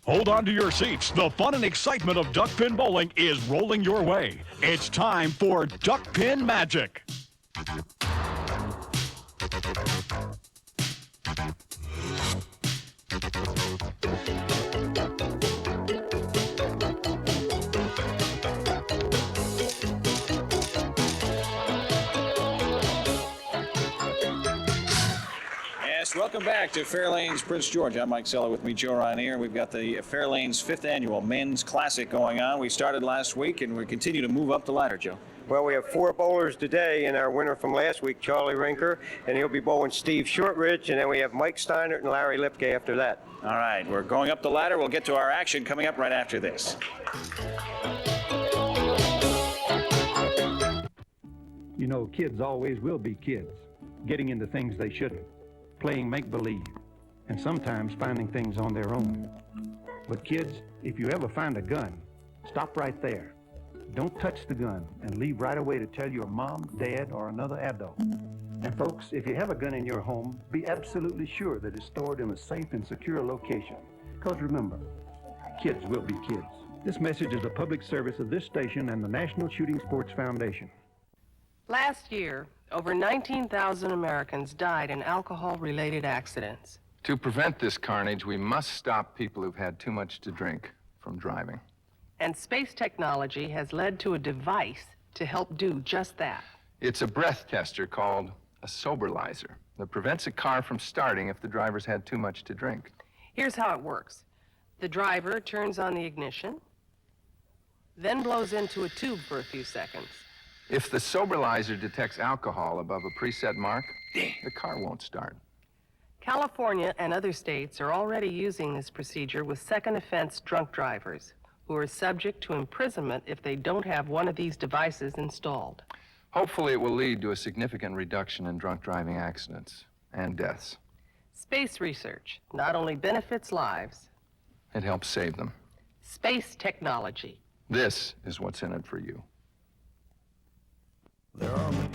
Hold on to your seats. The fun and excitement of duckpin bowling is rolling your way. It's time for Duckpin Magic. Welcome back to Fair Lanes Prince George. I'm Mike Sella, with me Joe Ranier. We've got the Fair Lanes 5th Annual Men's Classic going on. We started last week and we continue to move up the ladder, Joe. Well, we have 4 bowlers today, and our winner from last week, Charlie Rinker, and he'll be bowling Steve Shortridge, and then we have Mike Steinert and Larry Lipka after that. All right, we're going up the ladder. We'll get to our action coming up right after this. You know, kids always will be kids, getting into things they shouldn't, playing make-believe, and sometimes finding things on their own. But kids, if you ever find a gun, stop right there. Don't touch the gun and leave right away to tell your mom, dad, or another adult. And folks, if you have a gun in your home, be absolutely sure that it's stored in a safe and secure location. Because remember, kids will be kids. This message is a public service of this station and the National Shooting Sports Foundation. Last year, over 19,000 Americans died in alcohol-related accidents. To prevent this carnage, we must stop people who've had too much to drink from driving. And space technology has led to a device to help do just that. It's a breath tester called a soberlizer that prevents a car from starting if the driver's had too much to drink. Here's how it works. The driver turns on the ignition, then blows into a tube for a few seconds. If the soberlizer detects alcohol above a preset mark, the car won't start. California and other states are already using this procedure with second offense drunk drivers who are subject to imprisonment if they don't have one of these devices installed. Hopefully it will lead to a significant reduction in drunk driving accidents and deaths. Space research not only benefits lives, it helps save them. Space technology. This is what's in it for you. There are many.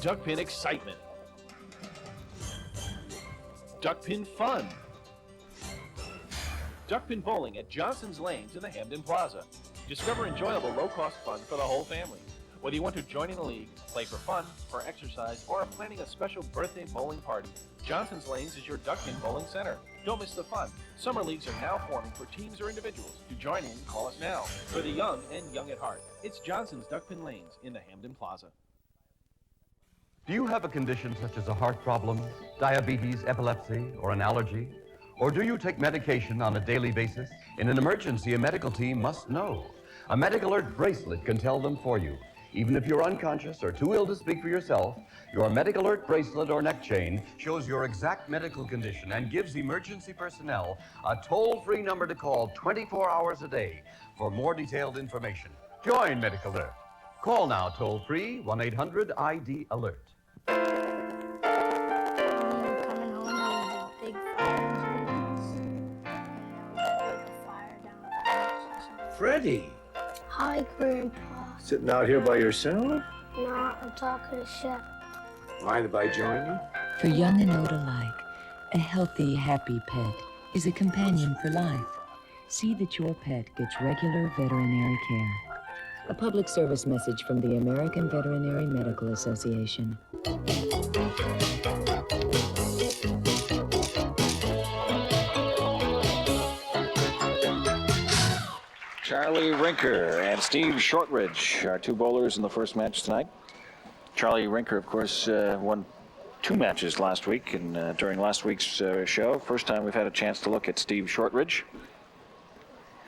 Duckpin excitement. Duckpin fun. Duckpin bowling at Johnson's Lanes in the Hamden Plaza. Discover enjoyable low-cost fun for the whole family. Whether you want to join in a league, play for fun, for exercise, or are planning a special birthday bowling party, Johnson's Lanes is your Duckpin bowling center. Don't miss the fun. Summer leagues are now forming for teams or individuals. To join in, call us now. For the young and young at heart, it's Johnson's Duckpin Lanes in the Hamden Plaza. Do you have a condition such as a heart problem, diabetes, epilepsy, or an allergy? Or do you take medication on a daily basis? In an emergency, a medical team must know. A Medic Alert bracelet can tell them for you. Even if you're unconscious or too ill to speak for yourself, your Medic Alert bracelet or neck chain shows your exact medical condition and gives emergency personnel a toll-free number to call 24 hours a day for more detailed information. Join Medic Alert. Call now toll-free 1-800-ID-ALERT. Freddie. Hi, Grandpa. Sitting out here by yourself? No, I'm talking to Chef. Mind if I join you? For young and old alike, a healthy, happy pet is a companion for life. See that your pet gets regular veterinary care. A public service message from the American Veterinary Medical Association. Charlie Rinker and Steve Shortridge are 2 bowlers in the first match tonight. Charlie Rinker, of course, won 2 matches last week, and during last week's show, first time we've had a chance to look at Steve Shortridge.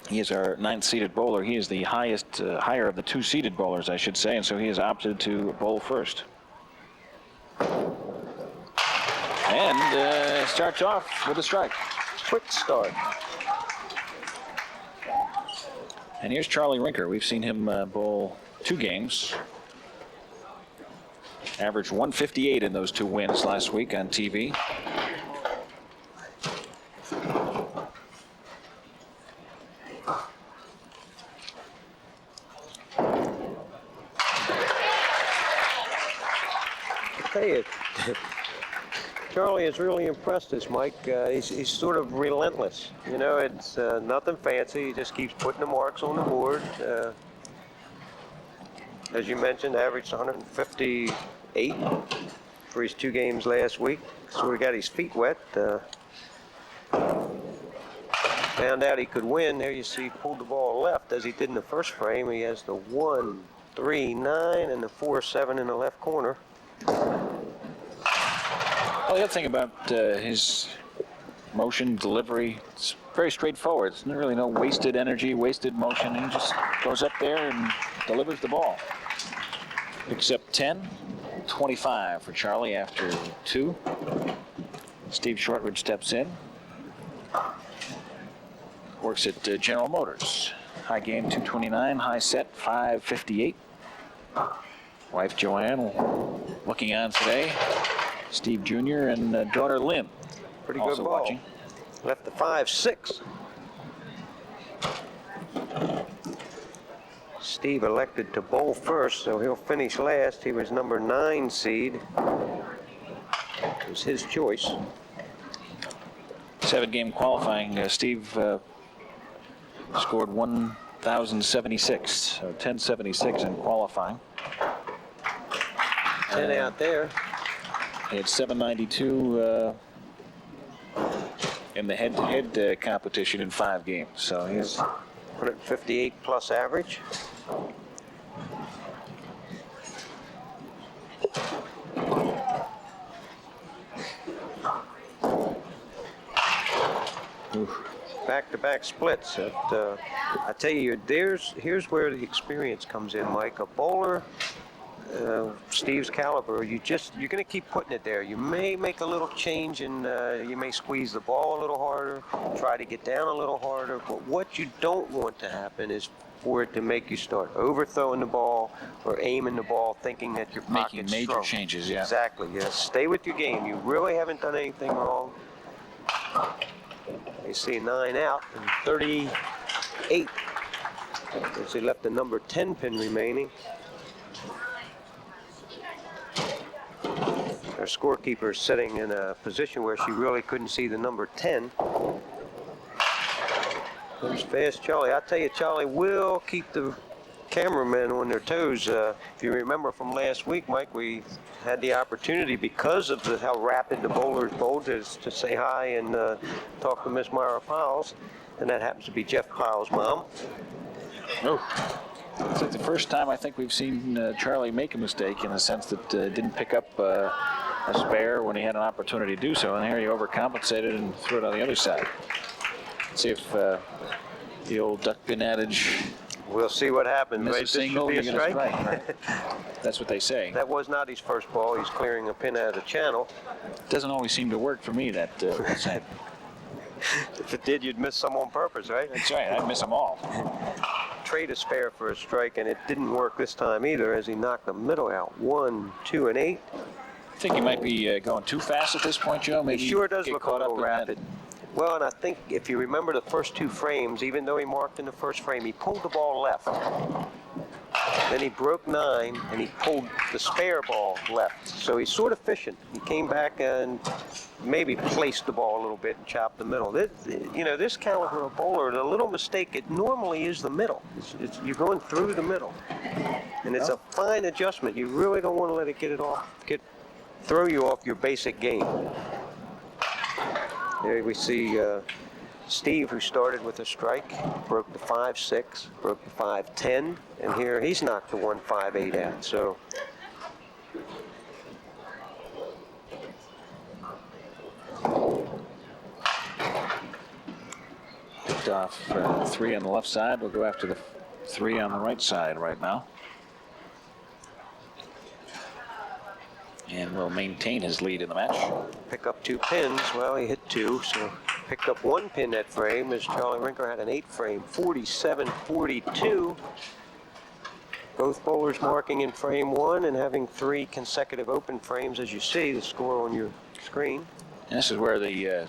He is our 9th-seeded bowler. He is the higher of the 2-seeded bowlers, I should say, and so he has opted to bowl first. And starts off with a strike. Quick start. And here's Charlie Rinker. We've seen him bowl 2 games. Averaged 158 in those 2 wins last week on TV. Charlie has really impressed us, Mike. He's sort of relentless. You know, it's nothing fancy. He just keeps putting the marks on the board. As you mentioned, averaged 158 for his 2 games last week. Sort of got his feet wet. Found out he could win. There you see he pulled the ball left as he did in the first frame. He has the 1, 3, 9 and the 4, 7 in the left corner. Well, the other thing about his motion delivery, it's very straightforward. There's really no wasted energy, wasted motion. He just goes up there and delivers the ball. Picks up 10, 25 for Charlie after 2. Steve Shortridge steps in. Works at General Motors. High game 229, high set 558. Wife Joanne looking on today. Steve Jr. and daughter Lynn. Pretty also good ball. Watching. Left the 5-6. Steve elected to bowl first, so he'll finish last. He was number 9 seed. It was his choice. 7-game qualifying. Steve scored 1,076, so 1076 in qualifying. 10 out there. He had 792 in the head-to-head competition in 5 games. So he's 158 plus average. Back-to-back splits. I tell you, here's where the experience comes in, Mike. A bowler, Steve's caliber, you're going to keep putting it there. You may make a little change and you may squeeze the ball a little harder, try to get down a little harder, but what you don't want to happen is for it to make you start overthrowing the ball or aiming the ball thinking that your pocket's making major strong. changes, yeah. Exactly, yes. Stay with your game. You really haven't done anything wrong. You see 9 out and 38. As he left the number 10 pin remaining. Our scorekeeper is sitting in a position where she really couldn't see the number 10. There's fast Charlie. I tell you, Charlie will keep the cameramen on their toes. If you remember from last week, Mike, we had the opportunity because of how rapid the bowlers bowled to say hi and talk to Miss Myra Piles, and that happens to be Jeff Piles' mom. Oh. It's like the first time I think we've seen Charlie make a mistake in the sense that didn't pick up a spare when he had an opportunity to do so, and here he overcompensated and threw it on the other side. Let's see if the old duckpin adage. We'll see what happens. Miss Right? a single, this you're should be a gonna strike. strike, right? That's what they say. That was not his first ball. He's clearing a pin out of the channel. Doesn't always seem to work for me, that saying. If it did, you'd miss some on purpose, right? That's right. I'd miss them all. Trade a spare for a strike, and it didn't work this time either as he knocked the middle out. 1, 2, and 8. I think he might be going too fast at this point, Joe. Maybe He sure does get look a caught up little in rapid. Well, and I think if you remember the first 2 frames, even though he marked in the first frame, he pulled the ball left. Then he broke 9, and he pulled the spare ball left. So he's sort of efficient. He came back and maybe placed the ball a little bit and chopped the middle. This caliber of bowler, the little mistake, it normally is the middle. You're going through the middle. And it's a fine adjustment. You really don't want to let it throw you off your basic game. There we see Steve, who started with a strike, broke the 5-6, broke the 5-10, and here he's knocked the 1-5-8 out. So picked off 3 on the left side. We'll go after the 3 on the right side right now. And will maintain his lead in the match. pick up 2 pins. Well, he hit 2, so picked up 1 pin that frame as Charlie Rinker had an 8 frame, 47-42. Both bowlers marking in frame 1 and having 3 consecutive open frames, as you see the score on your screen. And this is where the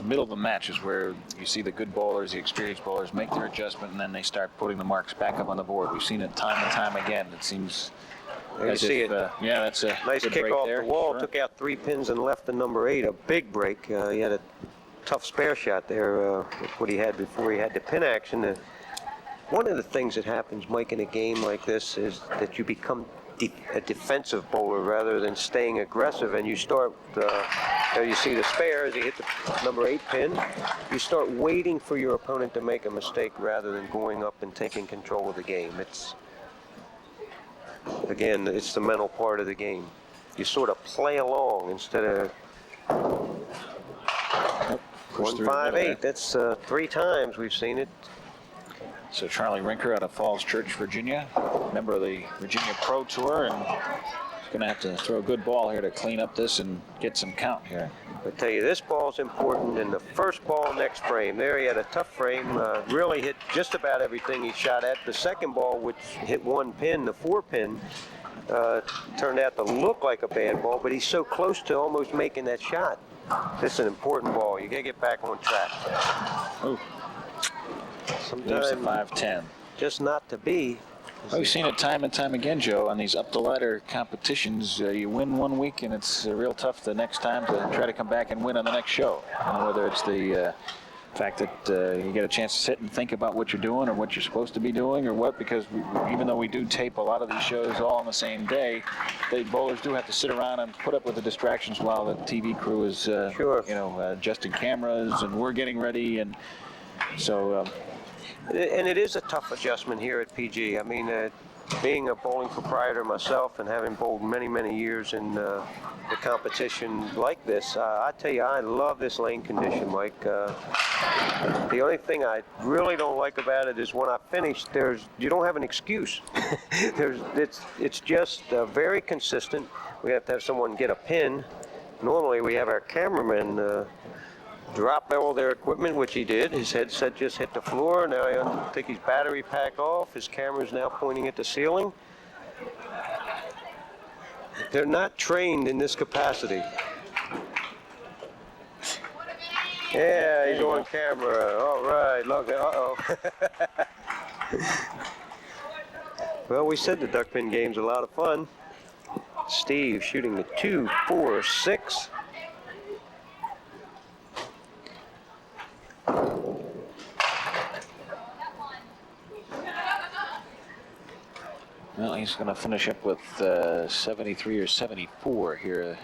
middle of the match is where you see the good bowlers, the experienced bowlers make their adjustment, and then they start putting the marks back up on the board. We've seen it time and time again. It seems There you As see if, it. yeah, that's a Nice good kick break off there. the wall. Sure. Took out 3 pins and left the number 8. A big break. He had a tough spare shot there with what he had before he had the pin action. One of the things that happens, Mike, in a game like this is that you become a defensive bowler rather than staying aggressive, and you start, you see the spare as he hit the number 8 pin. You start waiting for your opponent to make a mistake rather than going up and taking control of the game. Again, it's the mental part of the game. You sort of play along instead of 1-5-8. That's 3 times we've seen it. So Charlie Rinker out of Falls Church, Virginia, member of the Virginia Pro Tour, and he's going to have to throw a good ball here to clean up this and get some count here. I tell you, this ball's important in the first ball next frame. There he had a tough frame, really hit just about everything he shot at. The second ball, which hit 1 pin, the 4 pin, turned out to look like a bad ball, but he's so close to almost making that shot. This is an important ball. You got to get back on track. Ooh. Sometimes 5-10. just not to be. Well, we've seen it time and time again, Joe, on these up-the-ladder competitions. You win one week, and it's real tough the next time to try to come back and win on the next show. Whether it's the fact that you get a chance to sit and think about what you're doing or what you're supposed to be doing or what, because even though we do tape a lot of these shows all on the same day, the bowlers do have to sit around and put up with the distractions while the TV crew is, adjusting cameras, and we're getting ready, and so... And it is a tough adjustment here at PG. I mean, being a bowling proprietor myself and having bowled many, many years in the competition like this, I tell you, I love this lane condition, Mike. The only thing I really don't like about it is when I finish, you don't have an excuse. It's just very consistent. We have to have someone get a pin. Normally, we have our cameraman drop all their equipment, which he did. His headset just hit the floor. Now I take his battery pack off. His camera is now pointing at the ceiling. They're not trained in this capacity. Yeah, he's on camera. All right, look. Uh-oh. Well, we said the duckpin game's a lot of fun. Steve shooting the 2-4-6. Well, he's going to finish up with 73 or 74 here.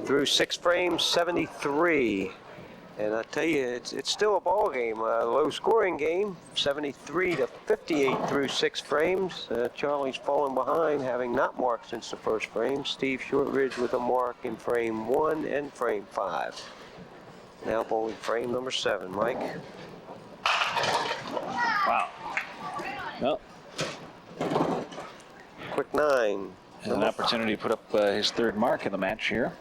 Through 6 frames, 73. And I tell you, it's still a ball game, a low-scoring game, 73 to 58 through 6 frames. Charlie's fallen behind, having not marked since the first frame. Steve Shortridge with a mark in frame 1 and frame 5. Now bowling frame number 7, Mike. Wow. Well, quick 9. An opportunity to put up his 3rd mark in the match here.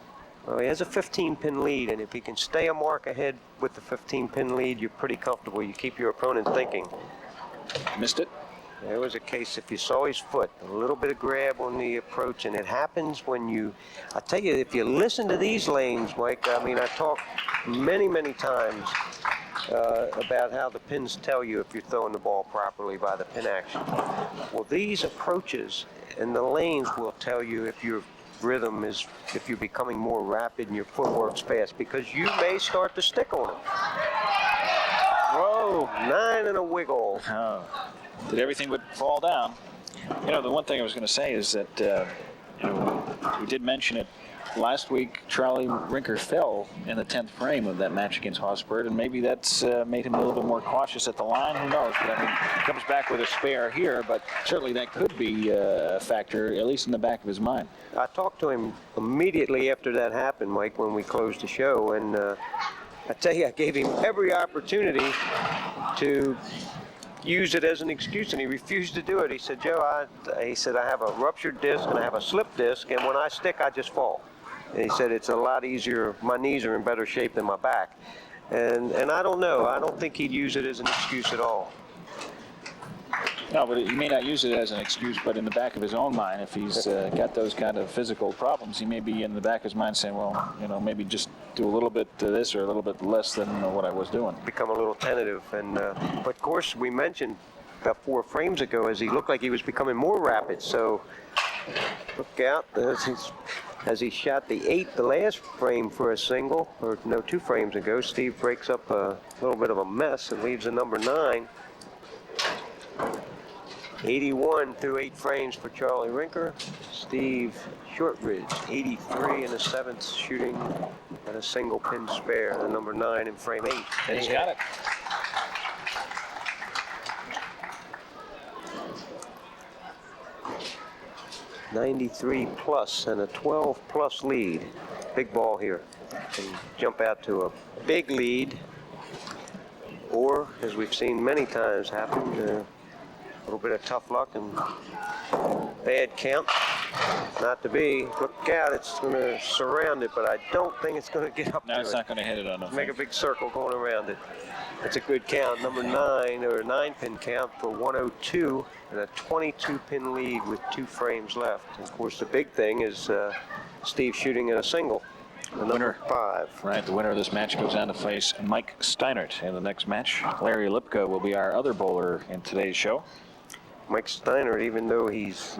Well, he has a 15-pin lead, and if he can stay a mark ahead with the 15-pin lead, you're pretty comfortable. You keep your opponent thinking. Missed it. There was a case, if you saw his foot, a little bit of grab on the approach, and it happens when I tell you, if you listen to these lanes, Mike, I mean, I talk many, many times about how the pins tell you if you're throwing the ball properly by the pin action. Well, these approaches and the lanes will tell you if your rhythm is, if you're becoming more rapid and your footwork's fast, because you may start to stick on it. Whoa, 9 and a wiggle. Oh. Did everything but fall down. The one thing I was going to say is that, we did mention it last week. Charlie Rinker fell in the 10th frame of that match against Hosford, and maybe that's made him a little bit more cautious at the line. Who knows? But I mean, he comes back with a spare here, but certainly that could be a factor, at least in the back of his mind. I talked to him immediately after that happened, Mike, when we closed the show, and I tell you, I gave him every opportunity to use it as an excuse, and he refused to do it. He said, Joe, I have a ruptured disc and I have a slip disc, and when I stick, I just fall. And he said, it's a lot easier. My knees are in better shape than my back. And I don't know. I don't think he'd use it as an excuse at all. No, but he may not use it as an excuse, but in the back of his own mind, if he's got those kind of physical problems, he may be in the back of his mind saying, well, maybe just do a little bit to this or a little bit less than what I was doing. Become a little tentative. And but of course, we mentioned about 4 frames ago as he looked like he was becoming more rapid. So Look out as he shot the last frame for a single, or no, 2 frames ago. Steve breaks up a little bit of a mess and leaves a number 9. 81 through 8 frames for Charlie Rinker. Steve Shortridge, 83 in the 7th, shooting at a single pin spare, the number 9 in frame 8. And he's got it. '93 plus and a 12 plus lead. Big ball here. Can jump out to a big lead, or as we've seen many times happen, a little bit of tough luck and bad count. Not to be. Look out, it's going to surround it, but I don't think it's going to get up to it. No, it's not going to hit it on the Make a big circle going around it. It's a good count. Number 9, or 9-pin count for 102, and a 22-pin lead with 2 frames left. And of course, the big thing is Steve shooting at a single. The number 5. Right, the winner of this match goes on to face Mike Steinert in the next match. Larry Lipka will be our other bowler in today's show. Mike Steiner, even though he's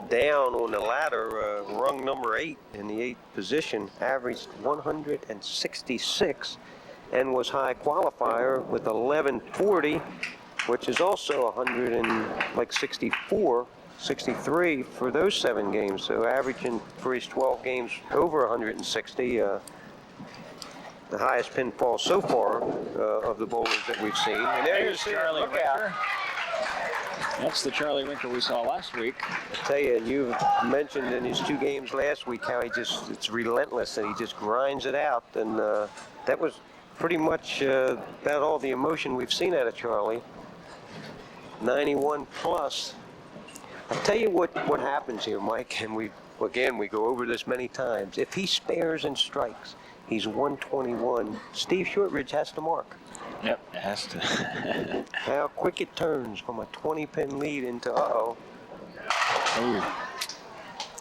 down on the ladder, rung number 8 in the 8th position, averaged 166 and was high qualifier with 1140, which is also 63 for those 7 games. So averaging for his 12 games over 160. The highest pinfall so far of the bowlers that we've seen. And there's Charlie Rinker. That's the Charlie Rinker we saw last week. I tell you, you mentioned in his 2 games last week how it's relentless and he just grinds it out. And that was pretty much about all the emotion we've seen out of Charlie. 91 plus. I tell you what happens here, Mike, and we go over this many times. If he spares and strikes, he's 121. Steve Shortridge has to mark. Yep, it has to. How quick it turns from a 20-pin lead into Ooh.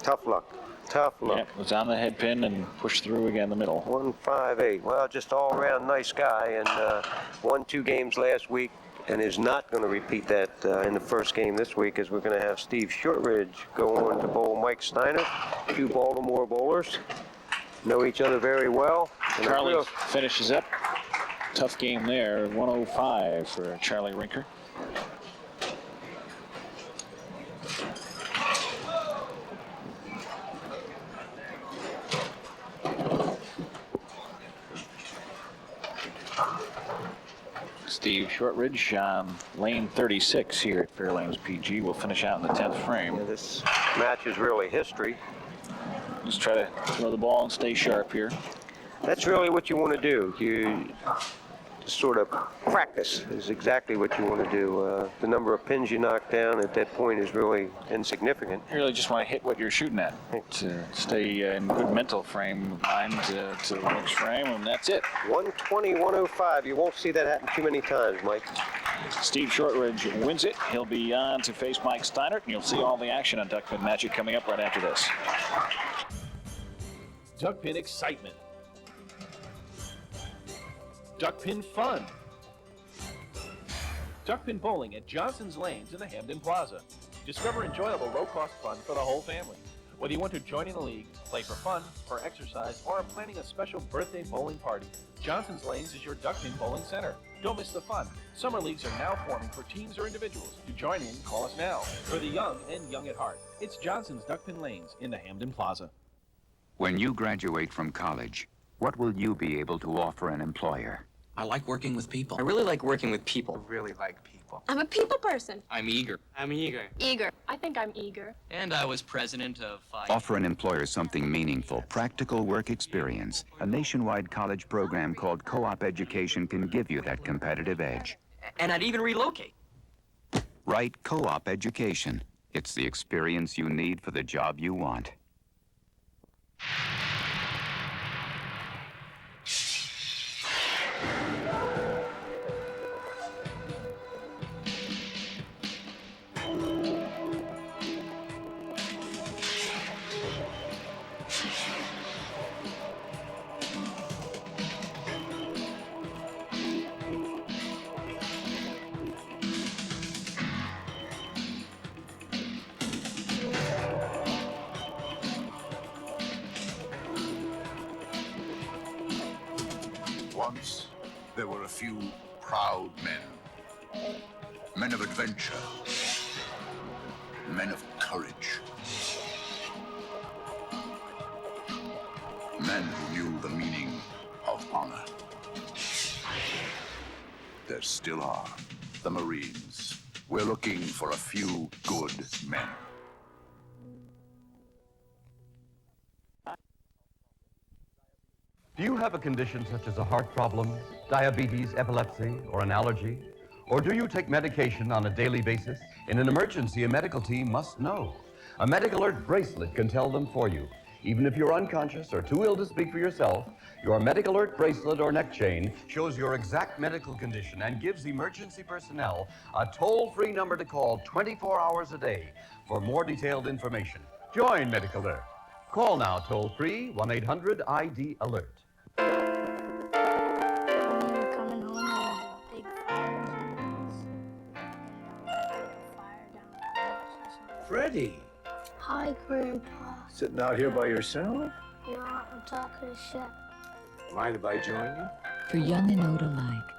Tough luck. Tough luck. Yep, was on the head pin and pushed through again the middle. 158. Well, just all around nice guy, and won 2 games last week, and is not going to repeat that in the first game this week, as we're going to have Steve Shortridge go on to bowl Mike Steiner. 2 Baltimore bowlers know each other very well. And Charlie finishes up. Tough game there, 105 for Charlie Rinker. Steve Shortridge on lane 36 here at Fair Lanes P.G. will finish out in the 10th frame. Yeah, this match is really history. Just try to throw the ball and stay sharp here. That's really what you want to do. You just sort of practice is exactly what you want to do. The number of pins you knock down at that point is really insignificant. You really just want to hit what you're shooting at to stay in good mental frame of mind to the next frame, and that's it. 120, 105. You won't see that happen too many times, Mike. Steve Shortridge wins it. He'll be on to face Mike Steinert, and you'll see all the action on Duckpin Magic coming up right after this. Duckpin excitement. Duckpin fun. Duckpin bowling at Johnson's Lanes in the Hamden Plaza. Discover enjoyable low-cost fun for the whole family. Whether you want to join in the league, play for fun, or exercise, or are planning a special birthday bowling party, Johnson's Lanes is your Duckpin bowling center. Don't miss the fun. Summer leagues are now forming for teams or individuals. To join in, call us now. For the young and young at heart, it's Johnson's Duckpin Lanes in the Hamden Plaza. When you graduate from college, what will you be able to offer an employer? I like working with people. I really like working with people. I really like people. I'm a people person. I'm eager. I'm eager. Eager. I think I'm eager. And I was president of 5. Offer an employer something meaningful, practical work experience. A nationwide college program called Co-op Education can give you that competitive edge. And I'd even relocate. Right, Co-op Education. It's the experience you need for the job you want. Once, there were a few proud men. Men of adventure. Men of courage. Men who knew the meaning of honor. There still are the Marines. We're looking for a few good men. Do you have a condition such as a heart problem, diabetes, epilepsy, or an allergy? Or do you take medication on a daily basis? In an emergency, a medical team must know. A Medic Alert bracelet can tell them for you. Even if you're unconscious or too ill to speak for yourself, your Medic Alert bracelet or neck chain shows your exact medical condition and gives emergency personnel a toll-free number to call 24 hours a day for more detailed information. Join Medic Alert. Call now toll-free 1-800-ID-ALERT. Coming home and a big fire down. Freddie, Hi, Grandpa. sitting out here by yourself? No, I'm talking to Chef. Mind if I join you? For young and old alike,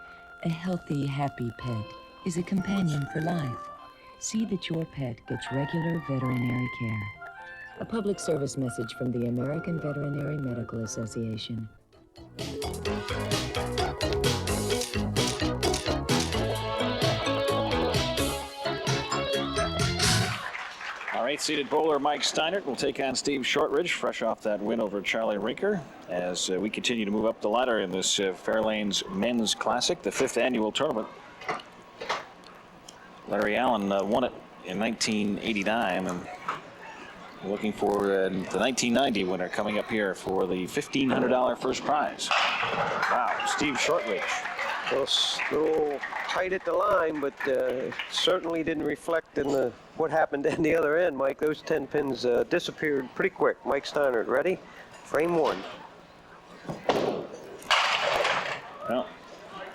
a healthy, happy pet is a companion for life. See that your pet gets regular veterinary care. A public service message from the American Veterinary Medical Association. Our eighth-seeded bowler, Mike Steinert, will take on Steve Shortridge, fresh off that win over Charlie Rinker, as we continue to move up the ladder in this Fair Lanes Men's Classic, the 5th annual tournament. Larry Allen won it in 1989, and looking for the 1990 winner coming up here for the $1,500 first prize. Wow, Steve Shortridge. Well, a little tight at the line, but certainly didn't reflect in what happened at the other end, Mike. Those 10 pins disappeared pretty quick. Mike Steiner, ready? Frame one. Well,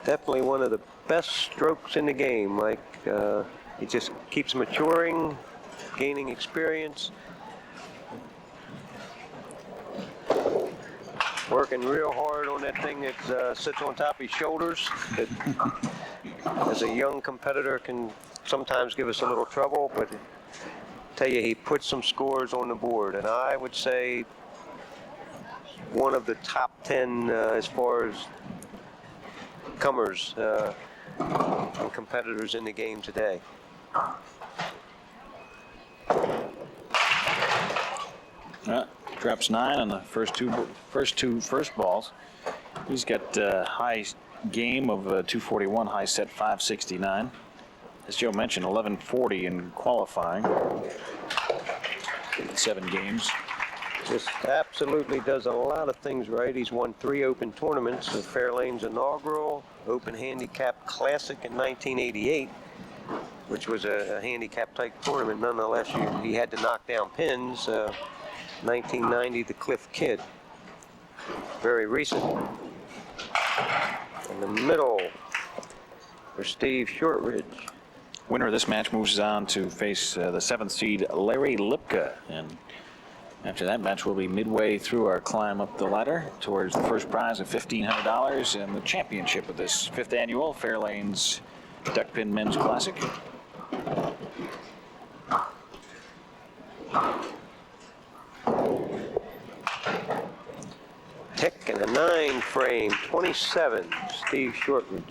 definitely one of the best strokes in the game, Mike. He just keeps maturing, gaining experience. Working real hard on that thing that sits on top of his shoulders. That, as a young competitor, can sometimes give us a little trouble, but I tell you, he put some scores on the board, and I would say one of the top 10 as far as comers and competitors in the game today. Drops 9 on the first two balls. He's got high game of 241, high set 569. As Joe mentioned, 1140 in qualifying. 7 games. Just absolutely does a lot of things right. He's won 3 open tournaments, the Fair Lanes Inaugural, Open Handicap Classic in 1988, which was a handicap type tournament. Nonetheless, he had to knock down pins. 1990, the Cliff Kid. Very recent. In the middle for Steve Shortridge. Winner of this match moves on to face the 7th seed Larry Lipka, and after that match we'll be midway through our climb up the ladder towards the first prize of $1,500 and the championship of this 5th annual Fair Lanes Duckpin Men's Classic. Tick and a 9 frame, 27, Steve Shortridge.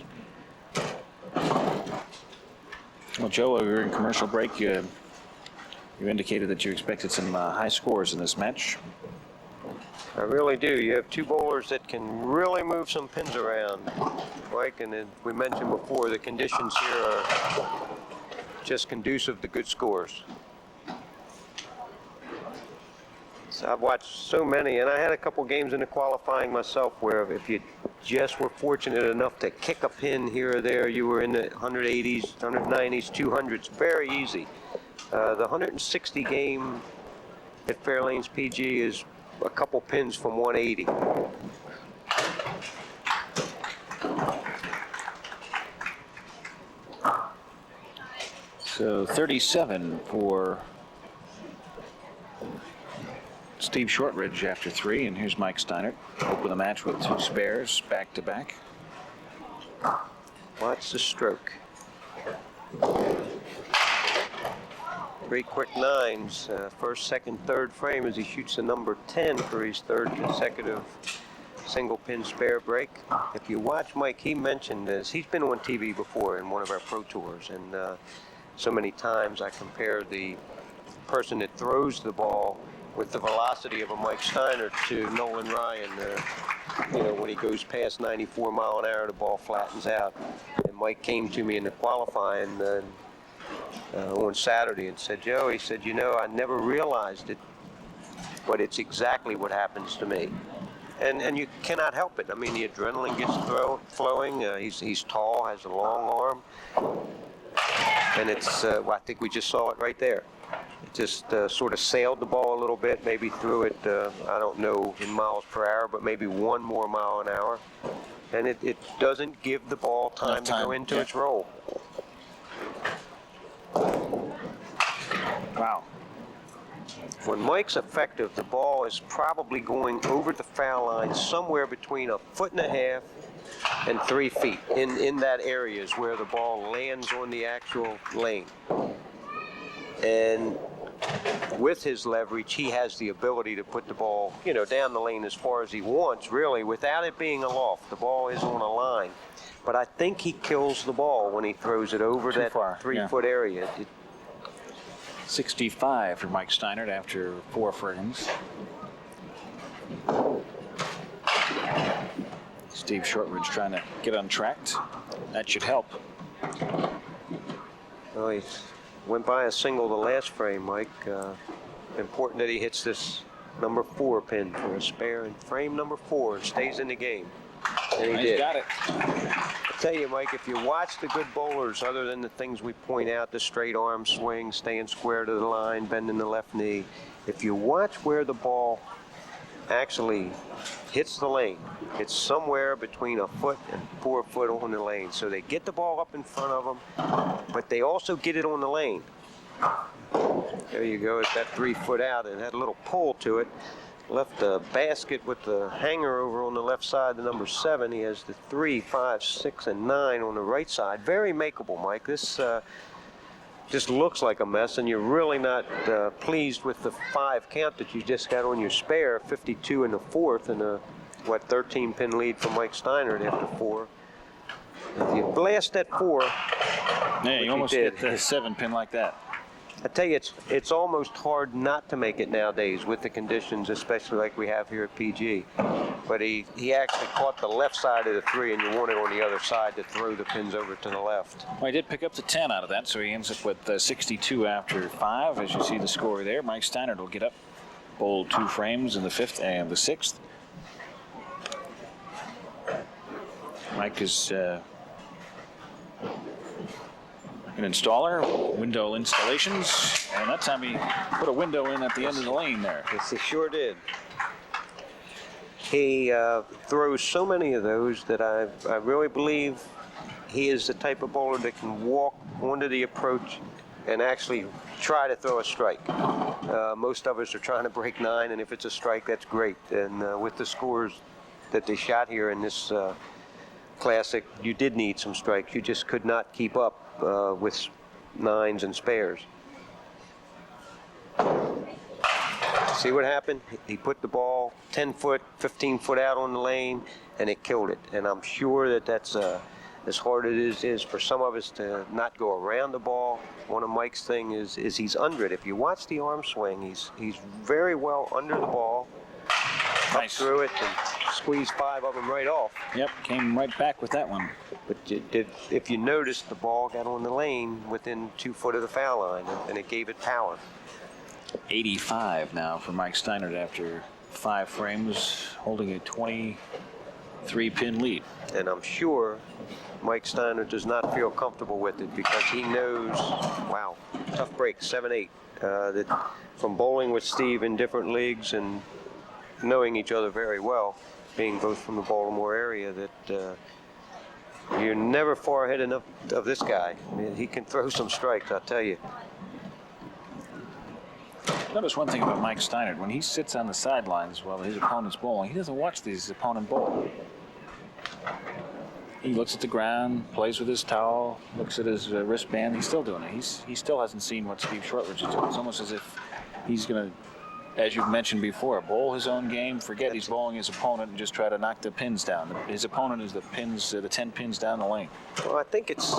Well, Joe, we were in commercial break. You indicated that you expected some high scores in this match. I really do. You have 2 bowlers that can really move some pins around, Mike, and then we mentioned before the conditions here are just conducive to good scores. So I've watched so many, and I had a couple games in the qualifying myself where if you just were fortunate enough to kick a pin here or there, you were in the 180s, 190s, 200s, very easy. The 160 game at Fair Lanes P.G. is a couple pins from 180. So 37 for Steve Shortridge after 3, and here's Mike Steinert. Open the match with 2 spares back to back. Watch the stroke. 3 quick 9s. First, second, third frame as he shoots the number 10 for his 3rd consecutive single pin spare break. If you watch Mike, he mentioned this. He's been on TV before in one of our pro tours, and so many times I compare the person that throws the ball with the velocity of a Mike Steiner to Nolan Ryan. You know, when he goes past 94 mile an hour, the ball flattens out. And Mike came to me in the qualifying on Saturday and said, Joe, he said, you know, I never realized it, but it's exactly what happens to me. And you cannot help it. I mean, the adrenaline gets flowing. He's tall, has a long arm. And it's, well, I think we just saw it right there. It just sort of sailed the ball a little bit, maybe threw it, I don't know, in miles per hour, but maybe 1 more mile an hour. And it doesn't give the ball time to go into its roll. Wow. When Mike's effective, the ball is probably going over the foul line somewhere between 1.5 feet and 3 feet. In that area is where the ball lands on the actual lane. And with his leverage, he has the ability to put the ball, you know, down the lane as far as he wants, really, without it being aloft. The ball is on a line. But I think he kills the ball when he throws it over that 3-foot area. 65 for Mike Steinert after 4 frames. Steve Shortridge trying to get untracked. That should help. Oh, he went by a single the last frame, Mike. Important that he hits this number 4 pin for a spare in frame number 4 and stays in the game. And he did. Got it. I tell you, Mike, if you watch the good bowlers, other than the things we point out, the straight arm swing, staying square to the line, bending the left knee, if you watch where the ball actually hits the lane, it's somewhere between 1 foot and 4 foot on the lane. So they get the ball up in front of them, but they also get it on the lane. There you go, it's that 3 foot out, and had a little pull to it. Left the basket with the hanger over on the left side, the number 7. He has the 3, 5, 6, and 9 on the right side. Very makeable, Mike. This just looks like a mess, and you're really not pleased with the 5 count that you just got on your spare, 52 in the 4th, and a, 13-pin lead for Mike Steinert after 4. If you blast that 4, yeah, you almost get the 7-pin like that. I tell you, it's almost hard not to make it nowadays with the conditions, especially like we have here at PG. But he actually caught the left side of the 3, and you want it on the other side to throw the pins over to the left. Well, he did pick up the 10 out of that, so he ends up with 62 after 5. As you see the score there, Mike Steinert will get up, bowl 2 frames in the 5th and the 6th. Mike is an installer, window installations, and that time he put a window in at the end of the lane there. Yes, he sure did. He throws so many of those that I really believe he is the type of bowler that can walk onto the approach and actually try to throw a strike. Most of us are trying to break 9, and if it's a strike, that's great. And with the scores that they shot here in this Classic, you did need some strikes. You just could not keep up with 9s and spares. See what happened? He put the ball 10 foot, 15 foot out on the lane, and it killed it. And I'm sure that that's as hard as it is for some of us to not go around the ball. One of Mike's thing is he's under it. If you watch the arm swing, he's very well under the ball, up through it, and squeezed 5 of them right off. Yep, came right back with that one. But if you notice, the ball got on the lane within 2 foot of the foul line, and it gave it power. 85 now for Mike Steinert after 5 frames, holding a 23-pin lead. And I'm sure Mike Steiner does not feel comfortable with it because he knows, wow, tough break, 7-8. That from bowling with Steve in different leagues and knowing each other very well, being both from the Baltimore area, that you're never far ahead enough of this guy. I mean, he can throw some strikes, I'll tell you. Notice one thing about Mike Steinert. When he sits on the sidelines while his opponent's bowling, he doesn't watch his opponent bowl. He looks at the ground, plays with his towel, looks at his wristband. He's still doing it. He still hasn't seen what Steve Shortridge is doing. It's almost as if he's going to, as you've mentioned before, bowl his own game, forget he's bowling his opponent, and just try to knock the pins down. His opponent is the 10 pins down the lane. Well, I think it's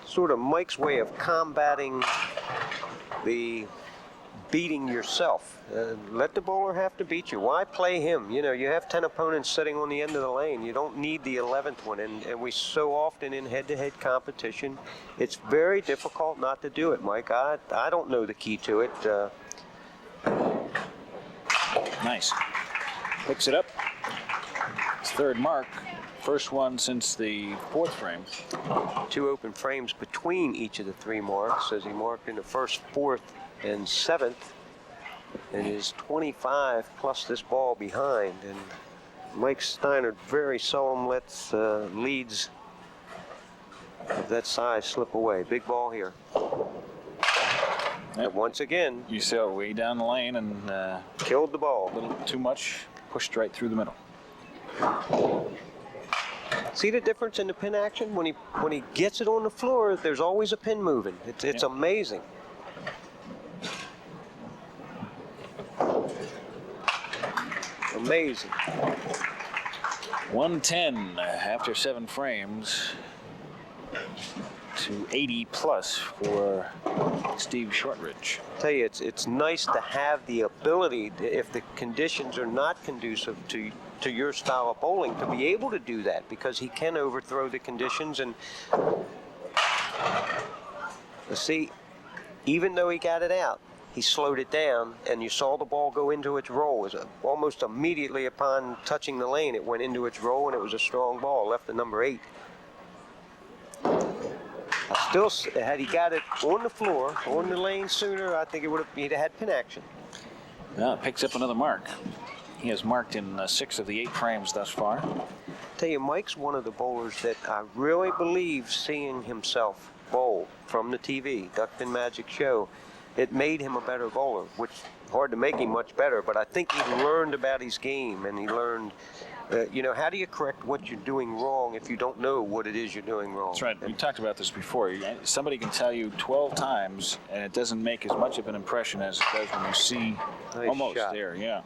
sort of Mike's way of combating the beating yourself. Let the bowler have to beat you. Why play him? You know, you have 10 opponents sitting on the end of the lane. You don't need the 11th one. And we so often in head-to-head competition, it's very difficult not to do it, Mike. I don't know the key to it. Nice. Picks it up. His third mark. First one since the fourth frame. 2 open frames between each of the 3 marks, as he marked in the first, fourth, and 7th, and is 25 plus this ball behind. And Mike Steiner very seldom lets leads of that size slip away. Big ball here. And once again, you saw it way down the lane and killed the ball. A little too much, pushed right through the middle. See the difference in the pin action? When he gets it on the floor, there's always a pin moving. It's amazing. Amazing. 110 after 7 frames to 80 plus for Steve Shortridge. I tell you, it's nice to have the ability, if the conditions are not conducive to your style of bowling, to be able to do that, because he can overthrow the conditions. And see, even though he got it out, he slowed it down, and you saw the ball go into its roll. Almost immediately upon touching the lane, it went into its roll, and it was a strong ball, left the number 8. Had he got it on the floor, on the lane sooner, I think he'd have had pin action. Now it picks up another mark. He has marked in 6 of the 8 frames thus far. I tell you, Mike's one of the bowlers that I really believe, seeing himself bowl from the TV, Duckpin Magic show, it made him a better bowler, which hard to make him much better, but I think he learned about his game, and he learned, how do you correct what you're doing wrong if you don't know what it is you're doing wrong? That's right. We talked about this before. Somebody can tell you 12 times, and it doesn't make as much of an impression as it does when you see almost shot. There, yeah.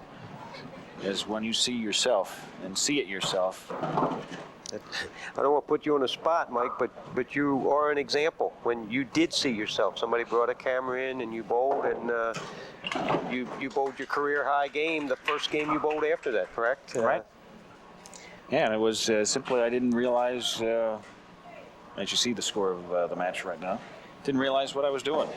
As when you see yourself and see it yourself. I don't want to put you on the spot, Mike, but you are an example. When you did see yourself, somebody brought a camera in and you bowled, and you bowled your career high game, the first game you bowled after that, correct? Right. Yeah, and it was simply I didn't realize, as you see the score of the match right now, didn't realize what I was doing.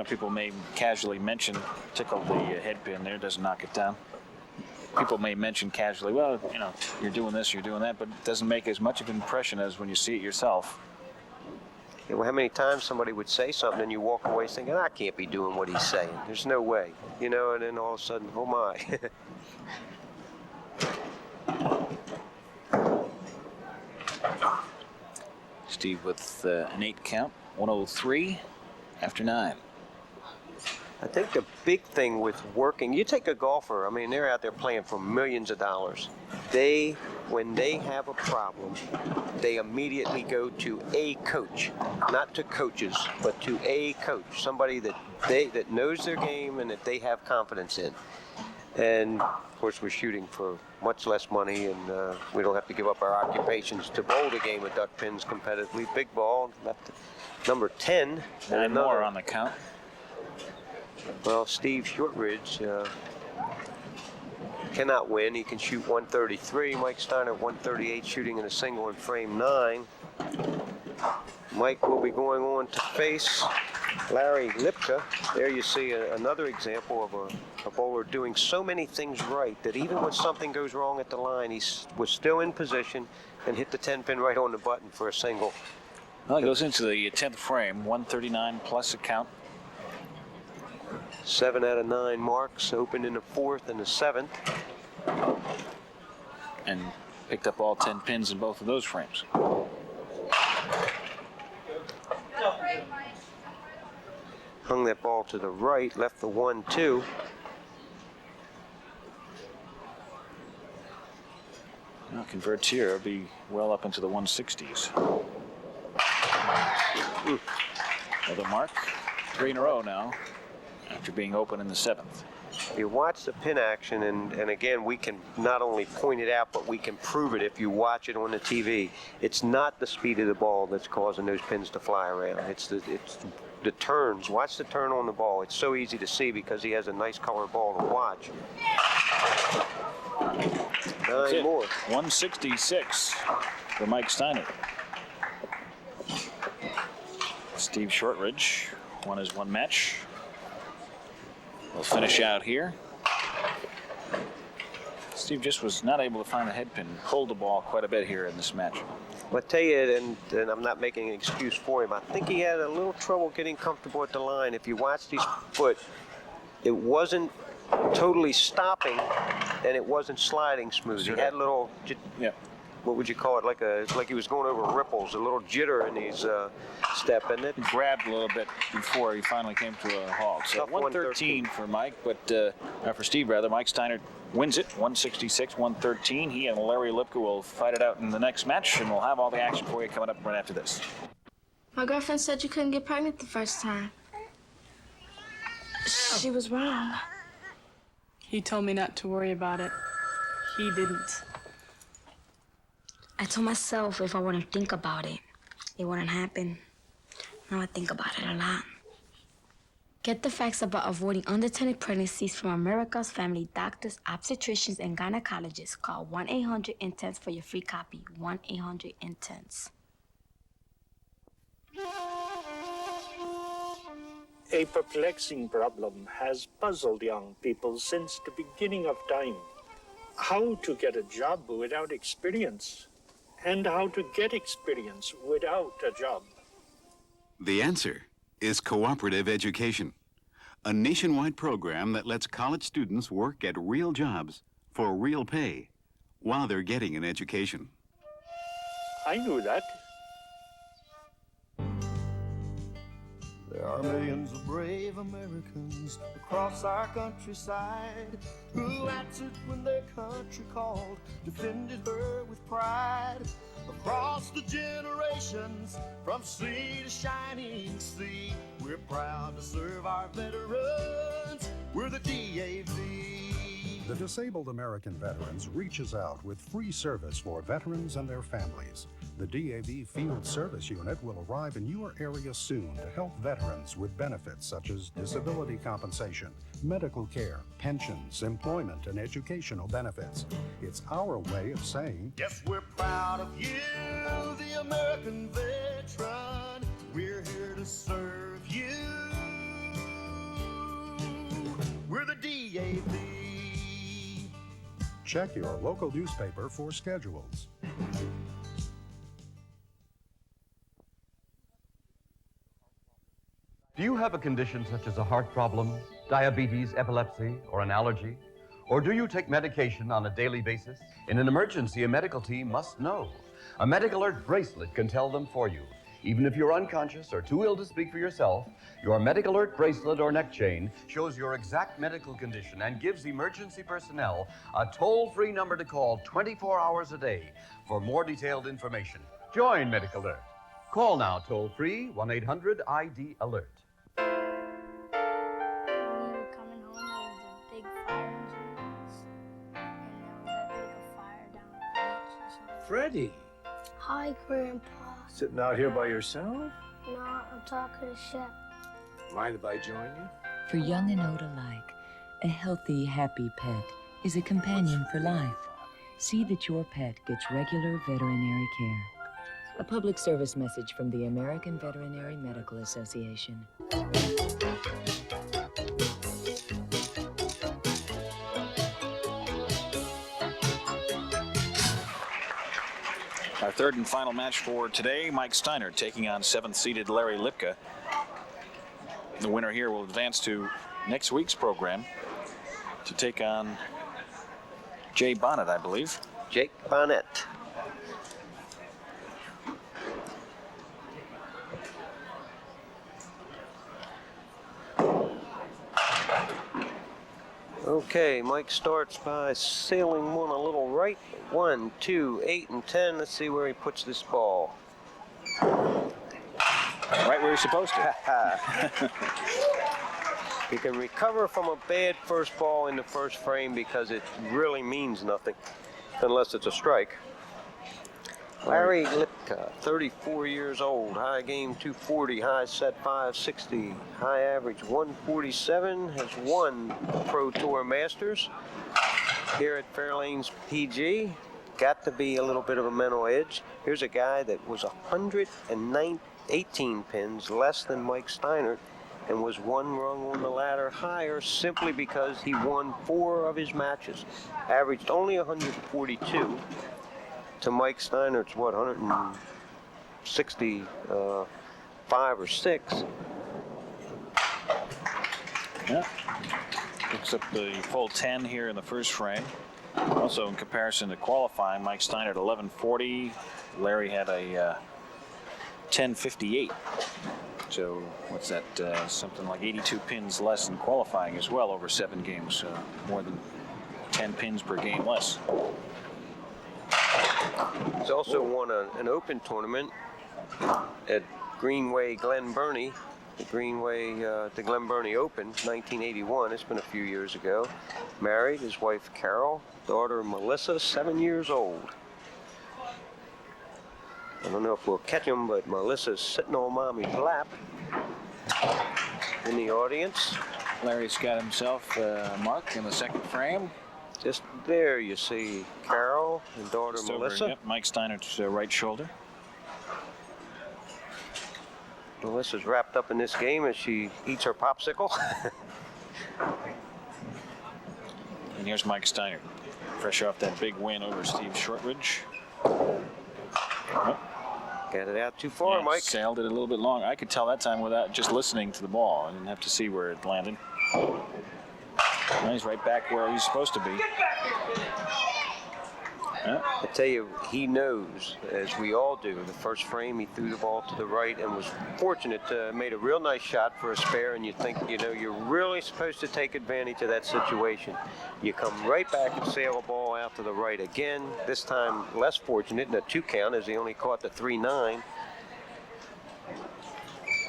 People may casually mention, tickle the head pin there, doesn't knock it down. People may mention casually, well, you're doing this, you're doing that, but it doesn't make as much of an impression as when you see it yourself. Yeah, well, how many times somebody would say something and you walk away thinking, I can't be doing what he's saying. There's no way. And then all of a sudden, oh my. Steve with an 8 count, 103 after 9. I think the big thing with working, you take a golfer, they're out there playing for millions of dollars. When they have a problem, they immediately go to a coach, not to coaches, but to a coach, somebody that knows their game and that they have confidence in. And of course, we're shooting for much less money, and we don't have to give up our occupations to bowl the game of duck pins competitively. Big ball, left number 10. 9 more on the count. Well, Steve Shortridge cannot win. He can shoot 133. Mike Steiner 138, shooting in a single in frame 9. Mike will be going on to face Larry Lipka. There you see another example of a bowler doing so many things right that even when something goes wrong at the line, he was still in position and hit the 10 pin right on the button for a single. Well, it goes into the 10th frame, 139 plus a count. 7 out of 9 marks, opened in the 4th and the 7th. And picked up all 10 pins in both of those frames. hung that ball to the right, left the 1-2. Now converts here, it'll be well up into the 160s. Another mark. 3 in a row now, after being open in the 7th. You watch the pin action, and again, we can not only point it out, but we can prove it if you watch it on the TV. It's not the speed of the ball that's causing those pins to fly around. It's the turns. Watch the turn on the ball. It's so easy to see because he has a nice color ball to watch. 9 more. 166 for Mike Steiner. Steve Shortridge won his 1 match. We'll finish out here. Steve just was not able to find the head pin. Pulled the ball quite a bit here in this match. Well, I tell you, and I'm not making an excuse for him, I think he had a little trouble getting comfortable at the line. If you watched his foot, it wasn't totally stopping, and it wasn't sliding smooth. He had a little, what would you call it, like he was going over ripples, a little jitter in his step, and it grabbed a little bit before he finally came to a halt. So 113 for Mike, but for Steve rather. Mike Steiner wins it, 166-113. He and Larry Lipka will fight it out in the next match, and we'll have all the action for you coming up right after this. My girlfriend said you couldn't get pregnant the first time. She was wrong. He told me not to worry about it. He didn't. I told myself if I wouldn't think about it, it wouldn't happen. Now I think about it a lot. Get the facts about avoiding unintended pregnancies from America's family doctors, obstetricians, and gynecologists. Call 1-800-INTENSE for your free copy. 1-800-INTENSE. A perplexing problem has puzzled young people since the beginning of time. How to get a job without experience, and how to get experience without a job. The answer is cooperative education, a nationwide program that lets college students work at real jobs for real pay while they're getting an education. I knew that. There are millions of brave Americans across our countryside who answered when their country called, defended her with pride. Across the generations, from sea to shining sea, we're proud to serve our veterans. We're the DAV. The Disabled American Veterans reaches out with free service for veterans and their families. The DAV Field Service Unit will arrive in your area soon to help veterans with benefits such as disability compensation, medical care, pensions, employment, and educational benefits. It's our way of saying, yes, we're proud of you, the American veteran. We're here to serve you. We're the DAV. Check your local newspaper for schedules. Do you have a condition such as a heart problem, diabetes, epilepsy, or an allergy? Or do you take medication on a daily basis? In an emergency, a medical team must know. A Medic Alert bracelet can tell them for you. Even if you're unconscious or too ill to speak for yourself, your Medic Alert bracelet or neck chain shows your exact medical condition and gives emergency personnel a toll-free number to call 24 hours a day for more detailed information. Join Medic Alert. Call now toll-free 1-800-ID-ALERT. When we were coming home, there was a big fire engine noise, and there was a fire down the beach or something. Freddie, Hi, Grandpa. sitting out here by yourself? No, I'm talking to Shep. Mind if I join you? For young and old alike, a healthy, happy pet is a companion for life. See that your pet gets regular veterinary care. A public service message from the American Veterinary Medical Association. Our third and final match for today, Mike Steiner taking on 7th-seeded Larry Lipka. The winner here will advance to next week's program to take on Jay Bonnet, I believe. Jake Bonnet. Okay, Mike starts by sailing one a little right. 1, 2, 8, and 10. Let's see where he puts this ball. Right where he's supposed to. He can recover from a bad first ball in the first frame because it really means nothing unless it's a strike. Larry Lipka, 34 years old, high game 240, high set 560, high average 147, has won Pro Tour Masters here at Fair Lanes P.G. Got to be a little bit of a mental edge. Here's a guy that was 118 pins less than Mike Steinert and was one rung on the ladder higher simply because he won 4 of his matches. Averaged only 142. To Mike Steinert's, what, 165 or 6. Yeah. Picks up the full 10 here in the first frame. Also, in comparison to qualifying, Mike Steiner at 1140. Larry had a 1058. So, what's that? Something like 82 pins less than qualifying as well over 7 games. More than 10 pins per game less. He's also won an open tournament at Greenway Glen Burnie, the Glen Burnie Open, 1981. It's been a few years ago. Married, his wife Carol, daughter Melissa, 7 years old. I don't know if we'll catch him, but Melissa's sitting on mommy's lap in the audience. Larry's got himself a mark in the second frame. Just there you see Carol and daughter Just Melissa. Over, yep, Mike Steinert's right shoulder. Melissa's wrapped up in this game as she eats her popsicle. And here's Mike Steiner, fresh off that big win over Steve Shortridge. Oh. Got it out too far, Yeah, Mike. Sailed it a little bit long. I could tell that time without just listening to the ball. I didn't have to see where it landed. Well, he's right back where he's supposed to be. I tell you, he knows, as we all do. The first frame, he threw the ball to the right and was fortunate to made a real nice shot for a spare. And you think, you know, you're really supposed to take advantage of that situation. You come right back and sail a ball out to the right again. This time, less fortunate in a 2 count, as he only caught the 3-9.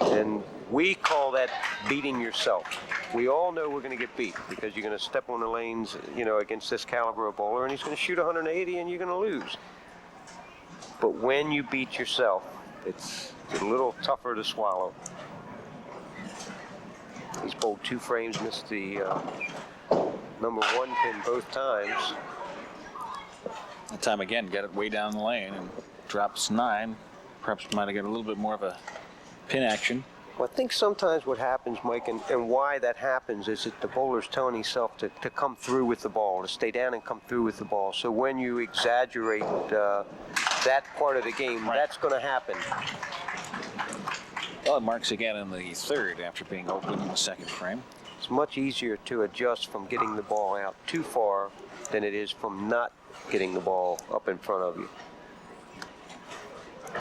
And we call that beating yourself. We all know we're going to get beat because you're going to step on the lanes, you know, against this caliber of bowler, and he's going to shoot 180 and you're going to lose. But when you beat yourself, it's a little tougher to swallow. He's bowled 2 frames, missed the number 1 pin both times. That time again, got it way down the lane and drops 9. Perhaps might have got a little bit more of a pin action. Well, I think sometimes what happens, Mike, and why that happens is that the bowler's telling himself to come through with the ball, to stay down and come through with the ball. So when you exaggerate that part of the game, that's going to happen. Well, it marks again in the third after being open in the second frame. It's much easier to adjust from getting the ball out too far than it is from not getting the ball up in front of you.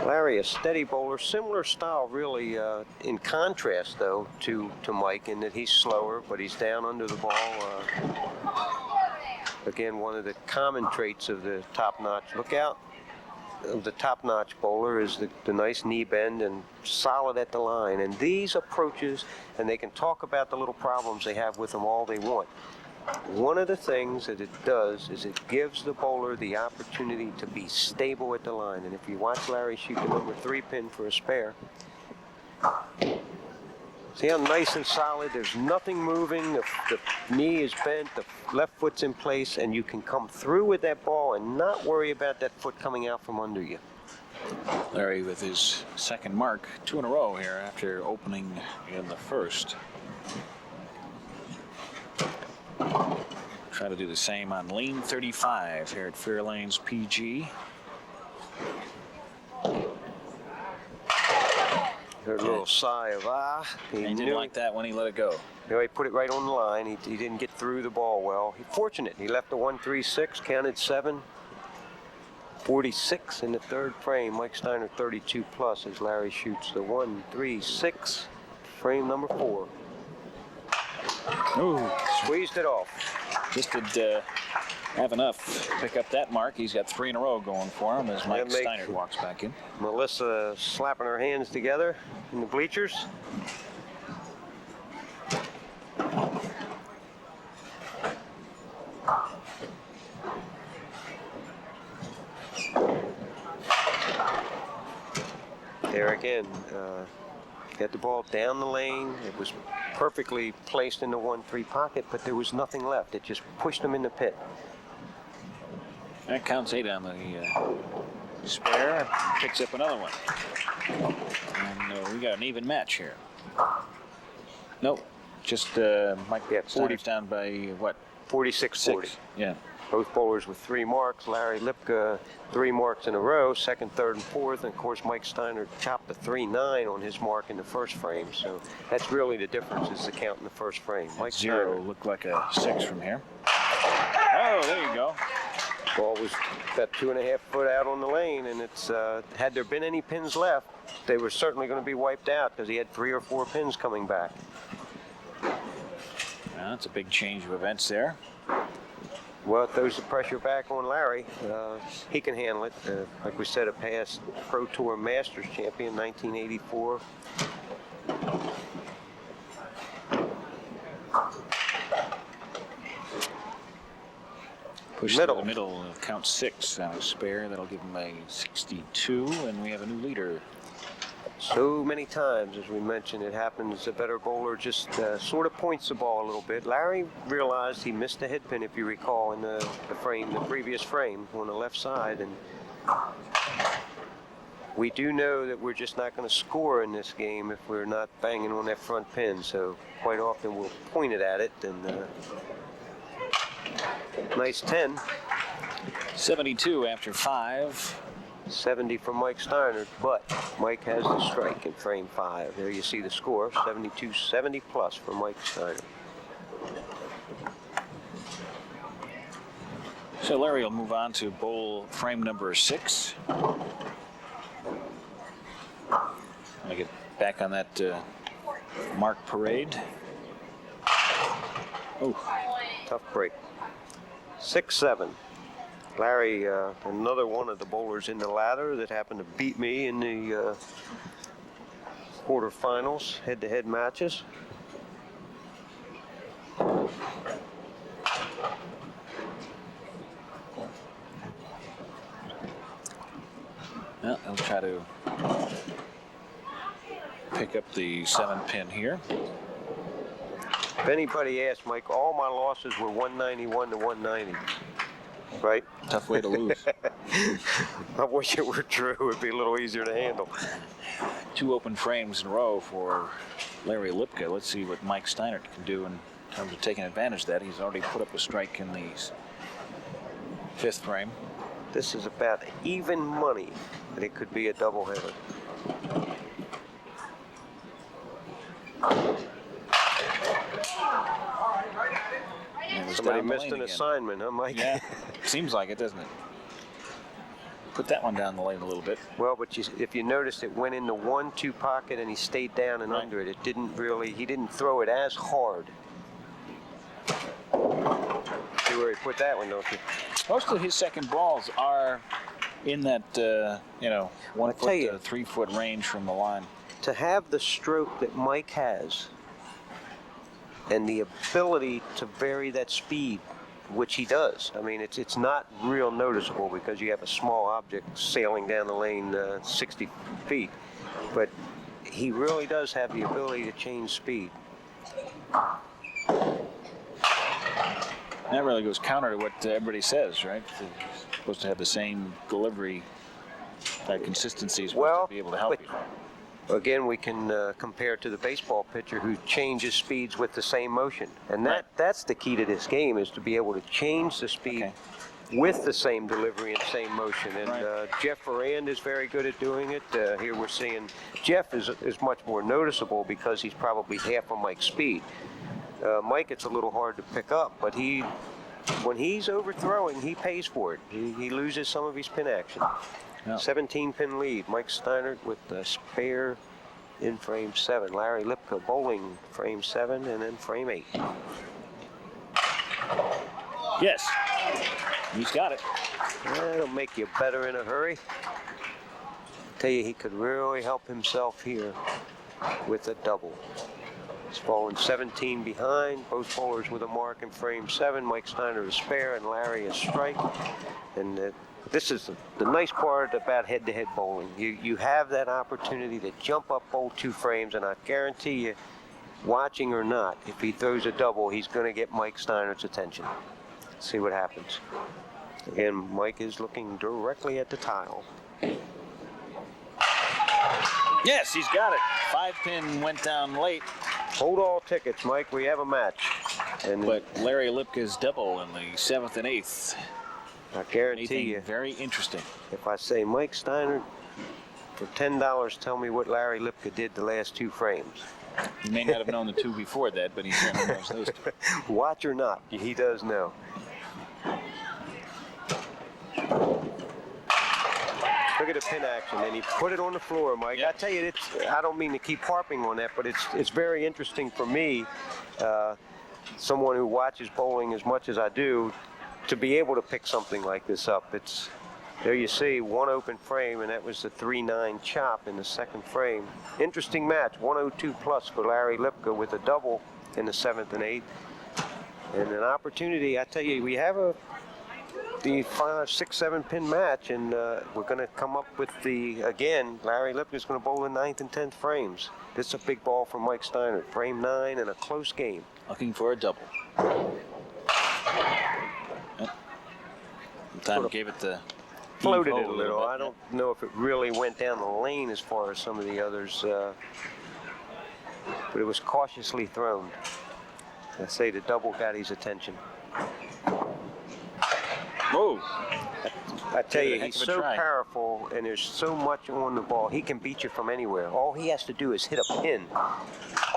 Larry, a steady bowler, similar style really, in contrast though to Mike in that he's slower, but he's down under the ball. Again, one of the common traits of the top-notch lookout of the top-notch bowler is the nice knee bend and solid at the line. And these approaches, and they can talk about the little problems they have with them all they want. One of the things that it does is it gives the bowler the opportunity to be stable at the line. And if you watch Larry shoot the number 3 pin for a spare, see how nice and solid, there's nothing moving, the knee is bent, the left foot's in place, and you can come through with that ball and not worry about that foot coming out from under you. Larry with his second mark, 2 in a row here after opening in the first. Try to do the same on lane 35 here at Fair Lanes P.G. Heard a little sigh of He didn't like that when he let it go. You know, he put it right on the line. He didn't get through the ball well. Fortunate. He left the 1-3-6, counted 7. 46 in the third frame. Mike Steiner 32 plus as Larry shoots the 1-3-6, frame number 4. Ooh. Squeezed it off. just did have enough to pick up that mark. He's got 3 in a row going for him as Mike Steinert walks back in. Melissa slapping her hands together in the bleachers. There again, got the ball down the lane. It was perfectly placed in the 1-3 pocket, but there was nothing left. It just pushed him in the pit. That counts 8 on the spare. Picks up another one. And we got an even match here. Nope. Just Mike Steinert's down by what? 46-40. Yeah. Both bowlers with 3 marks. Larry Lipka, 3 marks in a row, second, third, and fourth. And of course, Mike Steiner chopped a 3-9 on his mark in the first frame. So that's really the difference, is the count in the first frame. Mike 0 looked like a 6 from here. Oh, there you go. Ball was about 2.5 foot out on the lane, and it's had there been any pins left, they were certainly going to be wiped out because he had 3 or 4 pins coming back. That's a big change of events there. Well, it throws the pressure back on Larry. He can handle it. Like we said, a past Pro Tour Masters champion, 1984. Push to the middle, count 6 on a spare. That'll give him a 62, and we have a new leader. So many times, as we mentioned, it happens a better bowler just sort of points the ball a little bit. Larry realized he missed a head pin, if you recall, in the previous frame on the left side. And we do know that we're just not going to score in this game if we're not banging on that front pin. So quite often we'll point it at it. And nice 10. 72 after 5. 70 from Mike Steiner, but Mike has the strike in frame 5. There you see the score, 72-70 plus for Mike Steiner. So Larry will move on to bowl frame number 6. I'm gonna get back on that mark parade. Oh, tough break. 6-7. Larry, another one of the bowlers in the ladder that happened to beat me in the quarterfinals, head-to-head matches. Well, I'll try to pick up the 7-pin here. If anybody asks, Mike, all my losses were 191 to 190. Right? Tough way to lose. I wish it were true. It would be a little easier to handle. 2 open frames in a row for Larry Lipka. Let's see what Mike Steinert can do in terms of taking advantage of that. He's already put up a strike in the 5th frame. This is about even money that it could be a doubleheader. Somebody missed an assignment, huh, Mike? Yeah, seems like it, doesn't it? Put that one down the lane a little bit. Well, but if you notice, it went in the 1-2 pocket and he stayed down and under it. It didn't really, he didn't throw it as hard. See where he put that one, don't you? Most of his second balls are in that, 1 foot to 3 foot range from the line. To have the stroke that Mike has, and the ability to vary that speed, which he does. I mean, it's not real noticeable because you have a small object sailing down the lane 60 feet. But he really does have the ability to change speed. That really goes counter to what everybody says, right? You're supposed to have the same delivery, consistency is supposed to be able to help you. Again, we can compare to the baseball pitcher who changes speeds with the same motion. And that's the key to this game, is to be able to change the speed with the same delivery and same motion. And Jeff Ferrand is very good at doing it. Here we're seeing Jeff is much more noticeable because he's probably half of Mike's speed. Mike, it's a little hard to pick up, but when he's overthrowing, he pays for it. He loses some of his pin action. 17-pin lead. Mike Steinert with the spare in frame 7. Larry Lipka bowling frame 7 and then frame 8. Yes. He's got it. That'll make you better in a hurry. Tell you, he could really help himself here with a double. He's fallen 17 behind. Both bowlers with a mark in frame 7. Mike Steiner a spare and Larry a strike. And this is the nice part about head-to-head bowling. You have that opportunity to jump up, bowl 2 frames, and I guarantee you, watching or not, if he throws a double, he's going to get Mike Steinert's attention. See what happens. Again, Mike is looking directly at the tile. Yes, he's got it. 5-pin went down late. Hold all tickets, Mike. We have a match. But Larry Lipka's double in the 7th and 8th. I guarantee you. Very interesting. If I say Mike Steiner, for $10, tell me what Larry Lipka did the last 2 frames. He may not have known the 2 before that, but he certainly knows those 2. Watch or not, he does know. Look at the pin action, and he put it on the floor, Mike. I tell you, I don't mean to keep harping on that, but it's very interesting for me, someone who watches bowling as much as I do, to be able to pick something like this up. There you see, 1 open frame, and that was the 3-9 chop in the 2nd frame. Interesting match, 102 plus for Larry Lipka with a double in the 7th and 8th. And an opportunity, I tell you, we have the 5, 6, 7 pin match, and we're going to come up with again, Larry Lipka is going to bowl in 9th and 10th frames. This is a big ball from Mike Steiner. Frame 9 and a close game. Looking for a double. Time gave it the floated it a little. I don't know if it really went down the lane as far as some of the others, but it was cautiously thrown. I say the double got his attention. Whoa. I tell you, he's so powerful, and there's so much on the ball. He can beat you from anywhere. All he has to do is hit a pin,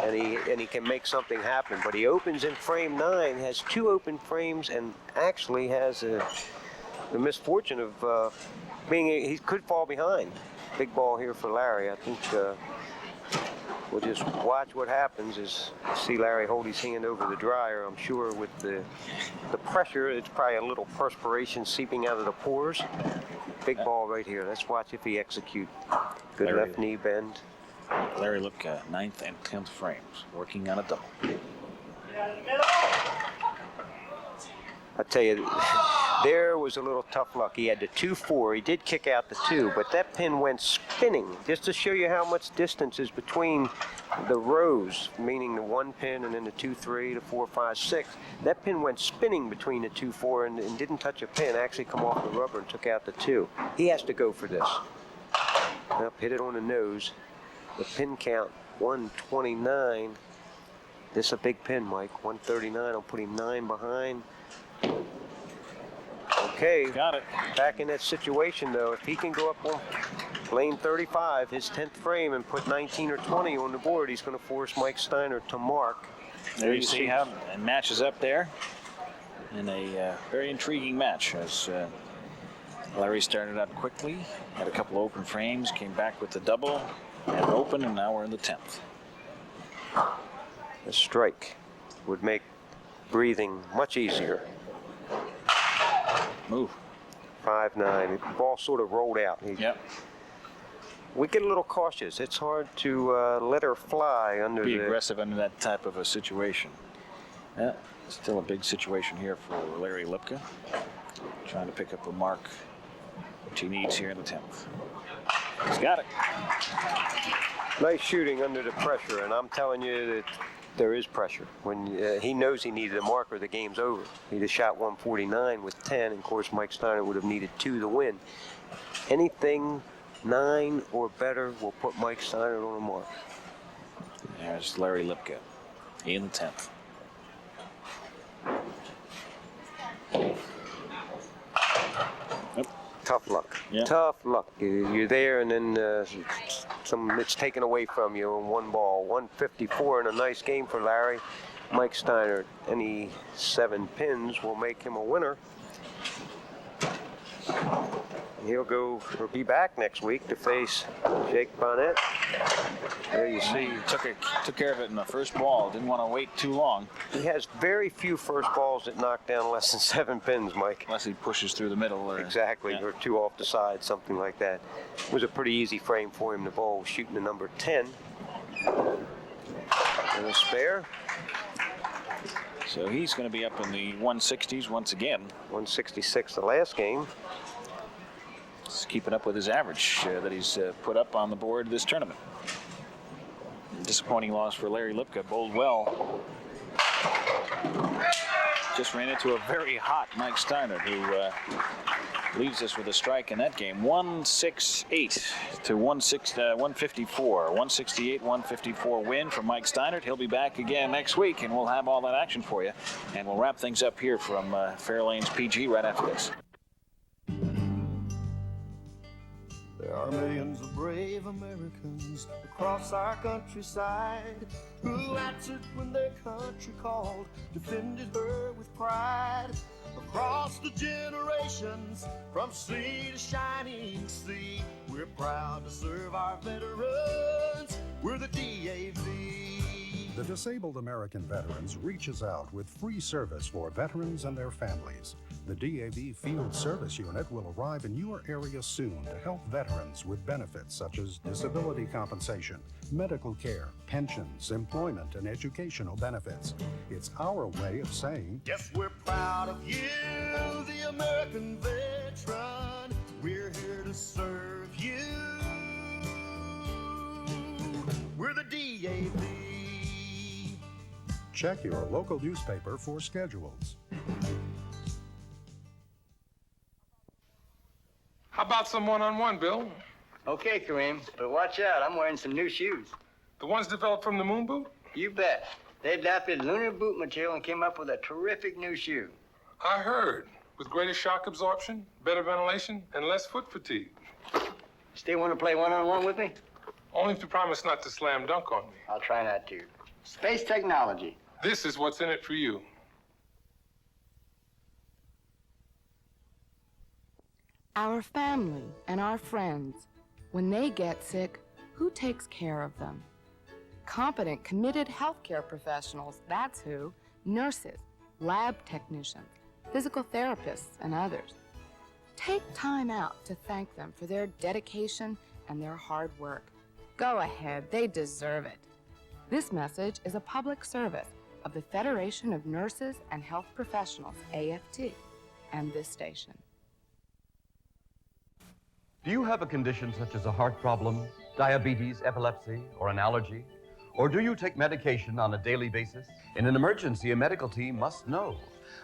and he can make something happen. But he opens in frame 9, has 2 open frames, and actually has the misfortune of he could fall behind. Big ball here for Larry. I think we'll just watch what happens as see Larry hold his hand over the dryer. I'm sure with the pressure, it's probably a little perspiration seeping out of the pores. Big ball right here. Let's watch if he execute. Good left knee bend. Larry Lipka, 9th and 10th frames, working on a double. I tell you, there was a little tough luck. He had the 2-4. He did kick out the 2, but that pin went spinning, just to show you how much distance is between the rows, meaning the 1 pin and then the 2-3, the 4-5, 6. That pin went spinning between the 2-4 and didn't touch a pin, actually come off the rubber and took out the 2. He has to go for this. Up, hit it on the nose. The pin count, 129. This is a big pin, Mike. 139. I'll put him 9 behind. Okay, got it. Back in that situation, though, if he can go up on lane 35, his 10th frame, and put 19 or 20 on the board, he's going to force Mike Steiner to mark. There you see how it matches up there in a very intriguing match as Larry started out quickly, had a couple open frames, came back with the double, and open, and now we're in the 10th. A strike would make breathing much easier. Move. 5-9. The ball sort of rolled out. Yep. We get a little cautious. It's hard to let her fly under Be aggressive under that type of a situation. Yeah, still a big situation here for Larry Lipka. Trying to pick up a mark, which he needs here in the 10th. He's got it. Nice shooting under the pressure, and I'm telling you that there is pressure. When he knows he needed a marker, the game's over. He just shot 149 with 10, and of course Mike Steiner would have needed 2 to win. Anything 9 or better will put Mike Steiner on a mark. There's Larry Lipka in the 10th. Tough luck. Yeah. Tough luck. You're there, and then it's taken away from you on 1 ball. 154 in a nice game for Larry. Mike Steiner, any 7 pins will make him a winner. He'll be back next week to face Jake Bonnet. There you see. Took care of it in the first ball. Didn't want to wait too long. He has very few first balls that knock down less than 7 pins, Mike. Unless he pushes through the middle. Exactly, or 2 off the side, something like that. It was a pretty easy frame for him to bowl, shooting the number 10. And a spare. So he's going to be up in the 160s once again. 166 the last game. Just keeping up with his average that he's put up on the board this tournament. Disappointing loss for Larry Lipka. Bowled well. Just ran into a very hot Mike Steiner, who leaves us with a strike in that game. 168 to 154. 168, 154 win for Mike Steinert. He'll be back again next week, and we'll have all that action for you. And we'll wrap things up here from Fair Lanes P.G. right after this. There are millions of brave Americans across our countryside who answered when their country called, defended her with pride. Across the generations, from sea to shining sea, we're proud to serve our veterans. We're the DAV. The Disabled American Veterans reaches out with free service for veterans and their families. The DAV Field Service Unit will arrive in your area soon to help veterans with benefits such as disability compensation, medical care, pensions, employment, and educational benefits. It's our way of saying, yes, we're proud of you, the American veteran. We're here to serve you. We're the DAV. Check your local newspaper for schedules. How about some one-on-one, Bill? Okay, Kareem, but watch out. I'm wearing some new shoes. The ones developed from the moon boot? You bet. They adapted lunar boot material and came up with a terrific new shoe. I heard. With greater shock absorption, better ventilation, and less foot fatigue. Still want to play one-on-one with me? Only if you promise not to slam dunk on me. I'll try not to. Space technology. This is what's in it for you. Our family and our friends, when they get sick, who takes care of them? Competent, committed healthcare professionals, that's who. Nurses, lab technicians, physical therapists, and others. Take time out to thank them for their dedication and their hard work. Go ahead, they deserve it. This message is a public service of the Federation of Nurses and Health Professionals, AFT, and this station. Do you have a condition such as a heart problem, diabetes, epilepsy, or an allergy? Or do you take medication on a daily basis? In an emergency, a medical team must know.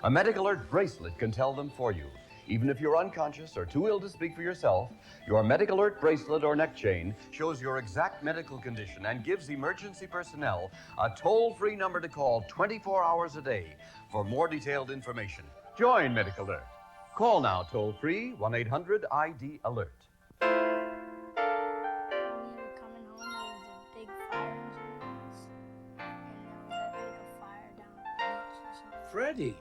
A Medical Alert bracelet can tell them for you. Even if you're unconscious or too ill to speak for yourself, your Medical Alert bracelet or neck chain shows your exact medical condition and gives emergency personnel a toll-free number to call 24 hours a day for more detailed information. Join Medical Alert. Call now toll-free 1-800-ID-ALERT. Freddie.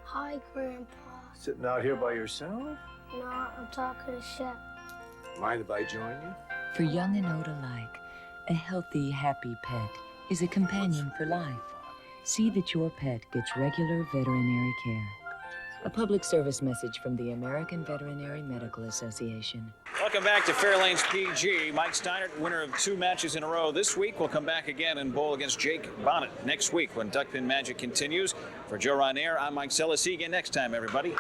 Hi, Grandpa. Sitting out here by yourself? No, I'm talking to Chef. Mind if I join you? For young and old alike, a healthy, happy pet is a companion for life. See that your pet gets regular veterinary care. A public service message from the American Veterinary Medical Association. Welcome back to Fair Lanes P.G. Mike Steinert, winner of 2 matches in a row this week, will come back again and bowl against Jake Bonnet next week when Duckpin Magic continues. For Joe Ranier, I'm Mike Sella. See you again next time, everybody.